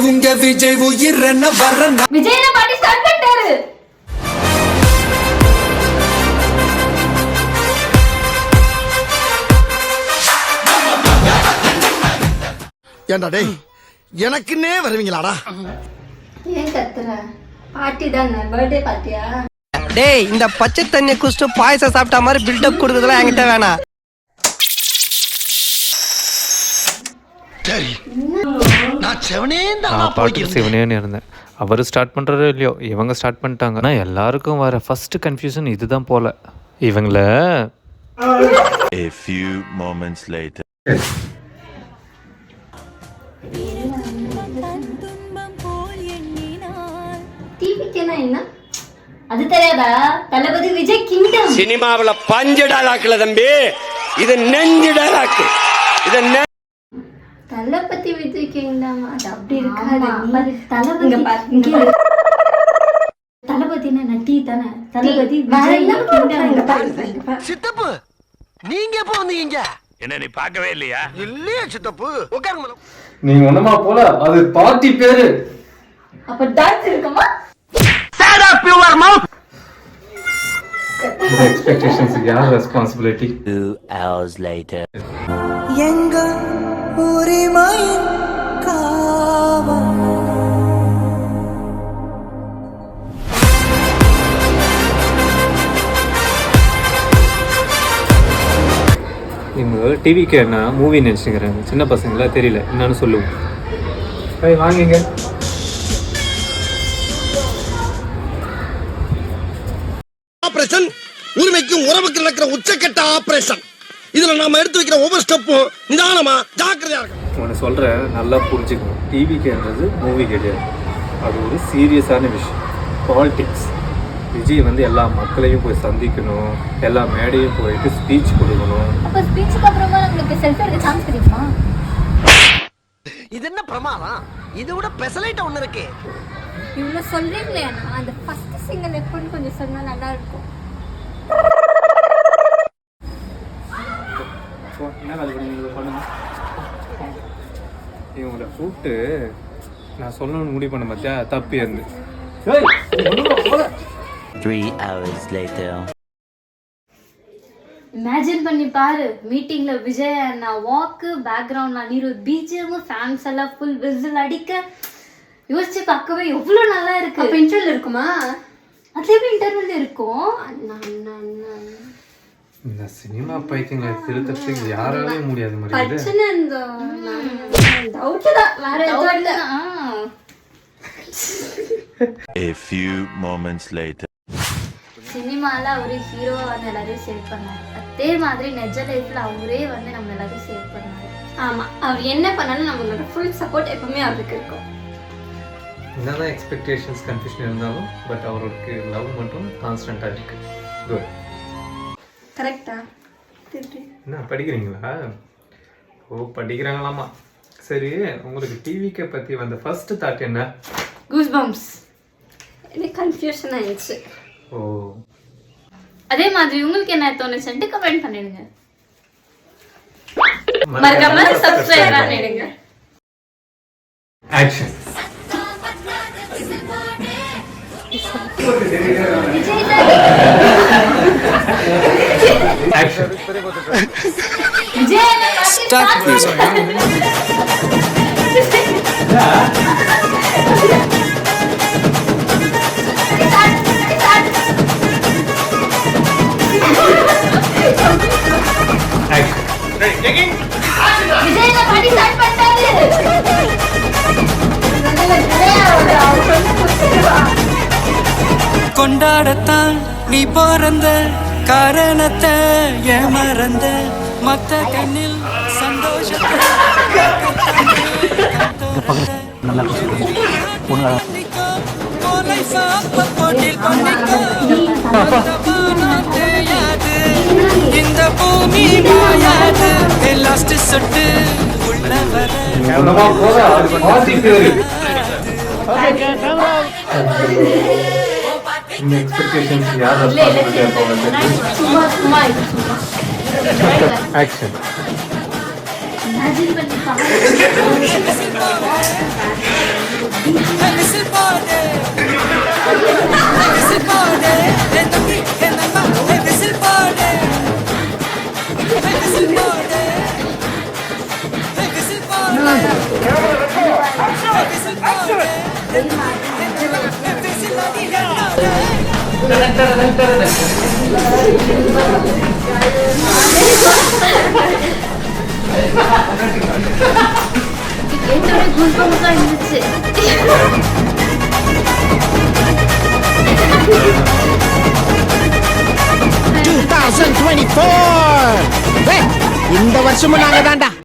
உங்க விஜய் உயிரன வரன விஜய் பாட்டி ஸ்டார்ட் பண்ணிட்டாரு. ஏண்டா டேய் எனக்குன்னே வருவீங்களாடா? ஏன் கத்துற? பார்ட்டி தானே, பர்த்டே பார்ட்டியா? டேய் இந்த பச்சை தண்ணியை குடிச்சிட்டு பாயசம் சாப்பிட்ட மாதிரி பில்டப் கொடுக்குறதுலாம் என்கிட்ட வேணாம். சரி நான் சிவனேன்னு இருந்தேன். அவர் ஸ்டார்ட் பண்ணுறாரோ இல்லையோ, இவங்க ஸ்டார்ட் பண்ணிட்டாங்க. ஆனால் எல்லாருக்கும் வர ஃபர்ஸ்ட் கன்ஃபியூஷன் இதுதான் போல. இவங்கள A few moments later. டிவிக்குன்னா என்ன? அது தெரியாதா? தளபதி விஜய் கிங்டம். சினிமாவுல பஞ்சு டாலாக்குல தம்பி, இது நெஞ்சு டாலாக்கு. இது தளபதி விஜய் கிங்டம் அது அப்படி இருக்காது. தளபதி பாருங்க, தளபதினா நட்டி தானே. தளபதி விஜய் கிங்டம். சித்தப்பு நீங்க எப்போ வந்தீங்க? என்ன நீ பார்க்கவே இல்லையா? இல்லையே சித்தப்பு. உட்காருங்க. நீங்க ஒண்ணுமா போல, அது பார்ட்டி பேரு. அப்ப டான்ஸ் இருக்குமா? Shut up your mouth. The expectations யார் ரெஸ்பான்சிபிலிட்டி? 2 hours later. எங்க உரிமை காவா இவங்க டிவிக்கு என்ன மூவி நினச்சிக்கிறாங்க. சின்ன பசங்களா தெரியல என்னன்னு சொல்லுவோம். வாங்கிங்க. ஆபரேஷன் உரிமைக்கும் உறவுக்கு நடக்கிற உச்சக்கட்ட ஆபரேஷன். இதுல நாம எடுத்து வைக்கிற ஒவ்வொரு ஸ்டெப்பும் நிதானமா ஜாக்கிரதையா இருக்கும். உன்னை சொல்கிறேன், நல்லா புரிஞ்சுக்கணும். டிவிக்குன்றது மூவி கிடையாது, அது ஒரு சீரியஸான விஷயம். பாலிடிக்ஸ். விஜய் எல்லா மக்களையும் போய் சந்திக்கணும், எல்லா மேடையும் போயிட்டு ஸ்பீச் கொடுக்கணும். அப்ப ஸ்பீச்சுக்கு அப்புறமா உங்களுக்கு செல்ஃபி எடுக்க சான்ஸ் கிடைக்குமா? இது என்ன பிரமாதம்? இது விட பெசலைட் ஒண்ணு இருக்கு. இவ்வளோ சொல்றீங்களே, அந்த ஃபர்ஸ்ட் சிங்கிள் எப்போன்னு கொஞ்சம் சொன்னா நல்லா இருக்கும். என்ன வேலை பண்ணுங்க. இவங்களை கூப்பிட்டு நான் சொல்லணும்னு முடிவு பண்ண பார்த்தியா, தப்பி இருந்து. 3 hours later. இமேஜின் பண்ணி பாரு, மீட்டிங்ல விஜய் அண்ணா வாக்கு, பேக்ரவுண்ட்ல அனிருத் பிஜிஎம், ஃபேன்ஸ் எல்லாம் ஃபுல் விசில் அடிக்க. யோசிச்சு பார்க்கவே எவ்வளவு நல்லா இருக்கு. அப்ப இன்டர்வல் இருக்குமா? அதுல எப்படி இன்டர்வல் இருக்கும்? இந்த சினிமா பைத்தியங்களை திருத்தத்துக்கு யாராலையும் முடியாது மாதிரி. பிரச்சனை இந்த டவுட் தான், வேற எதுவும் இல்ல. A few moments later. சினிமால அவரு ஹீரோவா எல்லாரையும் சேவ் பண்ணாரு. அதே மாதிரி நெஜ லைஃப்ல அவரே நம்ம எல்லாரையும் சேவ் பண்ணாரு. ஆமா, அவர் என்ன பண்ணாலும் நம்மளோட ஃபுல் சப்போர்ட் எப்பவுமே அவருக்கு இருக்கும். என்னதான் எக்ஸ்பெக்டேஷன்ஸ் கன்ஃபியூஷன் இருந்தாலும் பட் அவருக்கு லவ் மட்டும் கான்ஸ்டன்டா இருக்கு. குட். கரெக்டா? என்ன படிக்கிறீங்களா? ஓ படிக்கிறாங்களாமா. சரி, உங்களுக்கு டிவிக்கு பத்தி வந்த ஃபர்ஸ்ட் தாட் என்ன? Goosebumps. எனக்கு கன்ஃபியூஷன் ஆயிடுச்சு. ஓ, அதே மாதிரி உங்களுக்கு என்ன தோணுச்சுன்னு கமெண்ட் பண்ணிடுங்க. மறக்காம சப்ஸ்கிரைப் பண்ணிடுங்க. ஆக்ஷன். ஆக்ஷன். Start please. கொண்டாடத்தான் நீ பிறந்த காரணத்தை ஏமறந்த மத்த கண்ணில் சந்தோஷத்தை இந்த பூமி மாயாது லாஸ்ட் சொட்டு உள்ளவர ஒண்ணுமா போல, அது பார்ட்டி பேரு. இந்த எக்ஸ்பெக்டேஷன்ஸ் யார் ரெஸ்பான்சிபிலிட்டி இருப்பாங்க? சும்மா ஆக்ஷன். imagine பண்ணி பாருங்க. கேட்டோட குல்பம் தான் இருந்துச்சு. இந்த வருஷமும் நாங்க தான்டா.